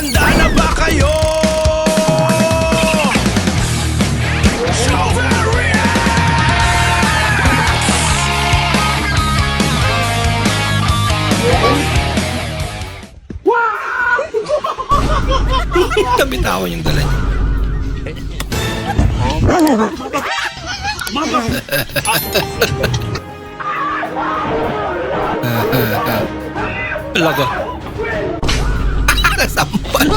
Handa na ba kayo? Tabi-tawan yung dala niya. Laga. Nasampal.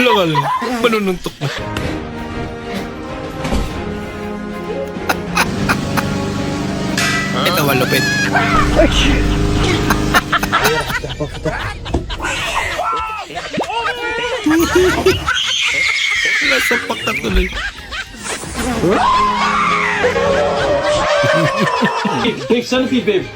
Laga lang. Manununtok na. Ito malupit. Nasapak na tuloy. Take selfie, babe.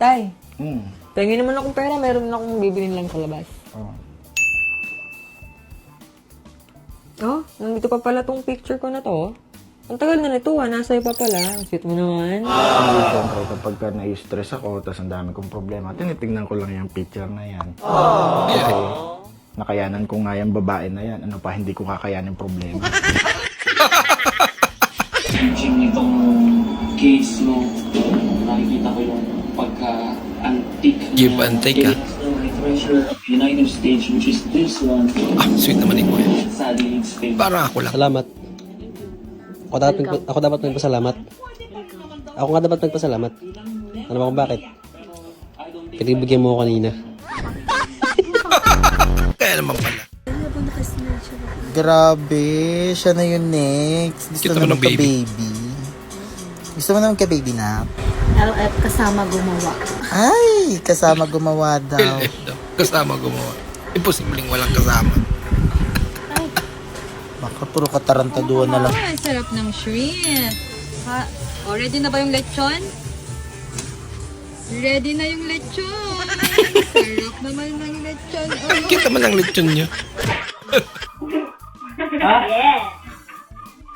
Tay, tingin naman akong pera, meron na akong bibilin lang sa labas. Oh, nandito pa pala tong picture ko na to. Ang tagal na nito, nasa iyo pa pala. Ang sweet mo naman. Siyempre, kapag ka na-stress ako, tapos ang dami kong problema, tinitingnan ko lang yung picture na yan. Kasi, nakayanan ko nga yung babae na yan. Ano pa, hindi ko kakayanin problema. Searching itong case mo, nakikita ko yung pagka-antique Give and take, ha? treasure of United States, which is this one. Ah, sweet naman ni Kuya. Sadly, it's fake. Parang ako lang. Salamat. Ako dapat magpasalamat. Ako nga dapat magpasalamat. Alam mo kung bakit? Pinibigyan mo ako kanina. Kaya naman pala. Grabe, siya na yun next. Gusto Cute naman naman ng baby. ka-baby. Gusto mo naman ka-baby na? LF kasama gumawa. Ay, kasama gumawa daw. LF daw. Kasama gumawa. Imposibleng walang kasama. Baka puro katarantaduhan na lang. Ay, sarap ng shrimp. Ha? O, ready na ba yung lechon? Ready na yung lechon. Sarap naman ng lechon. Ang cute naman ang lechon niya.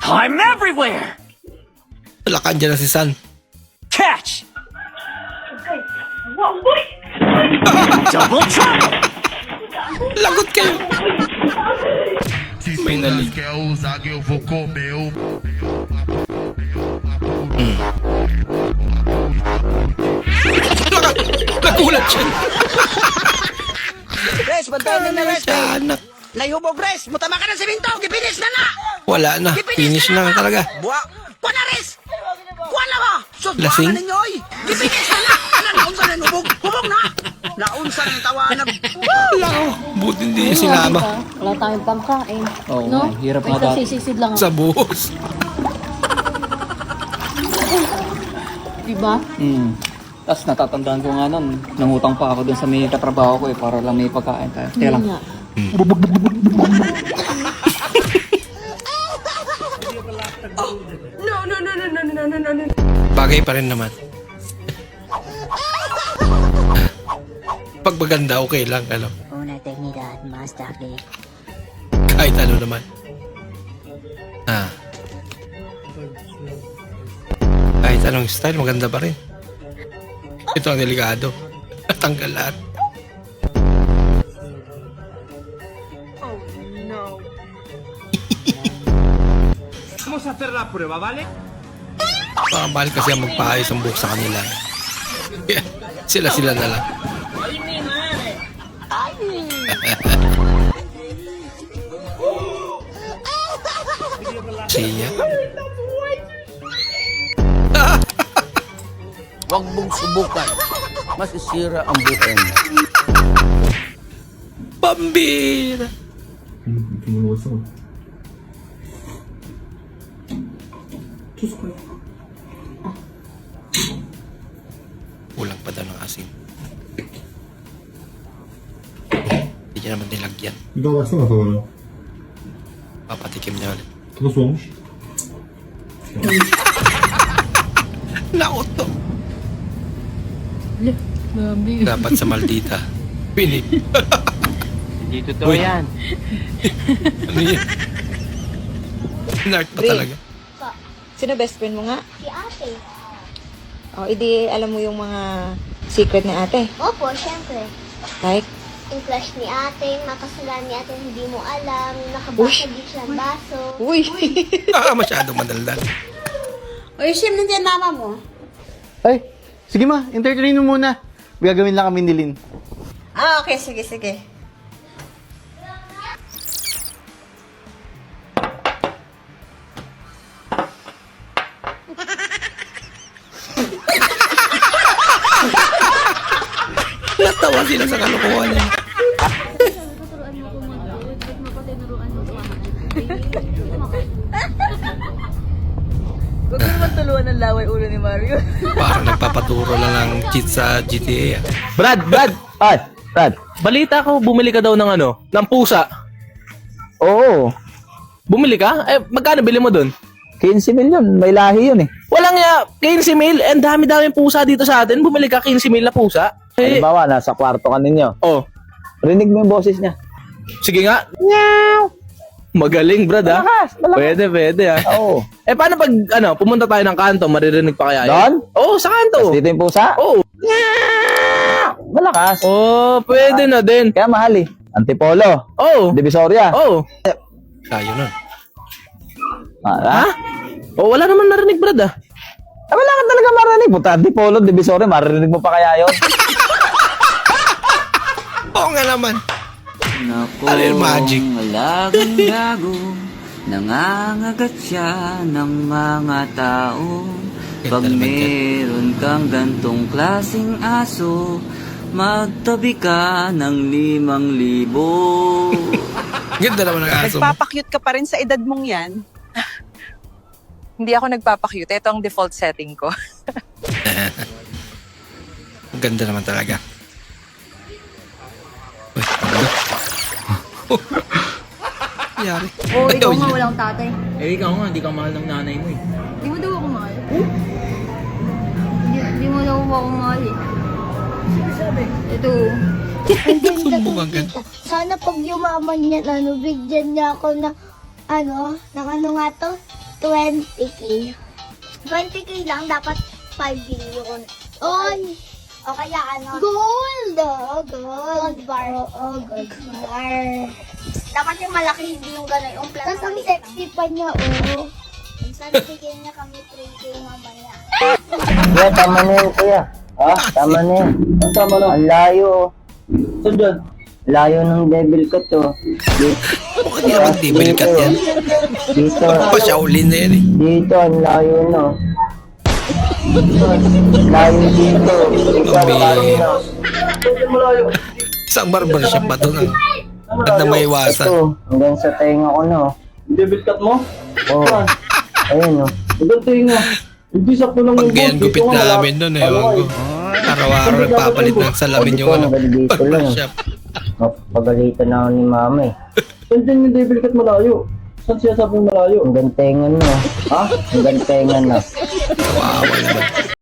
I'm everywhere! Lakan dyan na si San. Catch! Double trouble! Lagot kayo. May nalik. Nagulat siya. Res, bantayan na res! Anak. Nahihubog res! Mutama ka na si Minto! Gipinis na na! Wala na. Finish na talaga. Buwa! Buwa na res! Buwa na ba? Sus, buwa Lasing? na ninyo oy! Gipinis na na! Ano, naunsa na yung hubog? Hubog na! Naunsa na yung tawanan! Wala ko. Buti hindi niya sinama. Wala tayong pangkain. Oo, no? hirap May nga sasisid lang. Sa buhos. Diba? Tapos natatandaan ko nga nun, nangutang pa ako dun sa may katrabaho ko para lang may pagkain tayo. Kaya lang, Nga. Bagay pa rin naman. Pag maganda, okay lang. Ano? Una dignidad, más tarde. Kahit ano naman. Ah. Kahit anong style, maganda pa rin. Ito ang delikado. Natanggal lahat. Vamos a hacer la prueba, ¿vale? Baka mahal kasi ang magpaayos ang buhok sa kanila. Yeah, sila na lang. Siya. Huwag mong subukan. Masisira ang buhay mo. Pambira. Kulang pa daw ng asin. Hindi niya naman nilagyan. 이거 맛있어 나서 그래요. Papatikim niya ulit. 그거 좋아? Nauto. Grabe. Dapat sa Maldita. Pinip. Hindi totoo Uy. yan. Ano yun? Nart pa Dre. talaga. Sino best friend mo nga? Si ate. O, edi alam mo yung mga secret ni ate. Opo, syempre. Like, Yung flash ni ate, yung makasalanan ni ate, hindi mo alam. Yung nakabasa di siya ng baso. uy! Masyadong madaldal. Oy, Shem, nandiyan mama mo. Ay, sige ma, entertain mo muna. Gagawin lang kami ni Lin. Ah, okay. Sige, sige. Natawa sila sa kalokohan niya. Huwag mo naman tuluan ng laway ulo ni Mario. Parang nagpapaturo lang ng cheat sa GTA. Brad! Ay, Brad. Balita ko, bumili ka daw ng ng pusa. Oo, Bumili ka? Eh, magkano bili mo dun? 15 million. May lahi yun eh. Walang ya, 15 mil. And dami-dami pusa dito sa atin. Bumili ka 15 mil na pusa. Eh, Halimbawa, nasa kwarto ka ninyo. oh, Rinig mo yung boses niya. sige nga. Magaling, Brad, ha? Pwede ha. Oo. Eh, paano pag, pumunta tayo ng kanto, maririnig pa kaya yun? Doon? Oo, sa kanto. Dito yung pusa? Oo. Malakas. Oh, pwede na din. Kaya mahal eh. Antipolo. Oo. Divisoria. Oo. Tayo na. Ha? Oh, wala naman narinig, Brad, ah. Wala ka talaga marinig. Puta, Antipolo, Divisoria, maririnig mo pa kaya yun? Oo nga naman. Nako, Ano yung magic? alagang gago, nangangagat siya ng mga tao. Pag Ganda naman yan. meron kang gantong klaseng aso, magtabi ka ng 5,000. Ganda naman ng aso mo. Nagpapakyut ka pa rin sa edad mong yan. Hindi ako nagpapakyut. Ito ang default setting ko. Ganda naman talaga. Uy, ano? Yari. Oo, Ikaw ikaw nga yun. walang tatay. Eh, ikaw nga, hindi ka mahal ng nanay mo, eh. Di mo daw ako mahal. Di mo daw ako mahal eh. Ito. Sumbong ang ganda. Sana pag yumaman niya, bigyan niya ako ng nga to? 20k. 20k lang, dapat 5 billion. Oy! O kaya Gold! Gold bar. Gold bar. Dapat yung malaki, hindi yung gano'n. Yung plus. Tapos ang sexy pa niya, oh. Sana bigyan niya kami 3k mamaya. Kuya, tama na yun, kuya. Ha? Tama na yun. Tama na. Ang layo. Saan dyan? Layo ng devil cut, oh. Bakit nga mag-devil cut yan? Dito. Pasyaulin na yan eh. Dito, ang layo, no. Layo dito. Mami. Isang barbershop ba ito? At na may iwasan. Ito, hanggang sa tenga ko, no. Devil cut mo? Oo. Ayun, no. Maganda yung hindi sakto lang Pag ganyan gupit namin doon eh. Ewan ko. Araw-araw nagpapalit ng salamin yung barbershop. Pagalitan na ako ni mama, eh. Saan dyan yung devil cut malayo? Saan siya sabi malayo? Hanggang tenga, no. Ha? Hanggang tenga, no. Kawawa naman.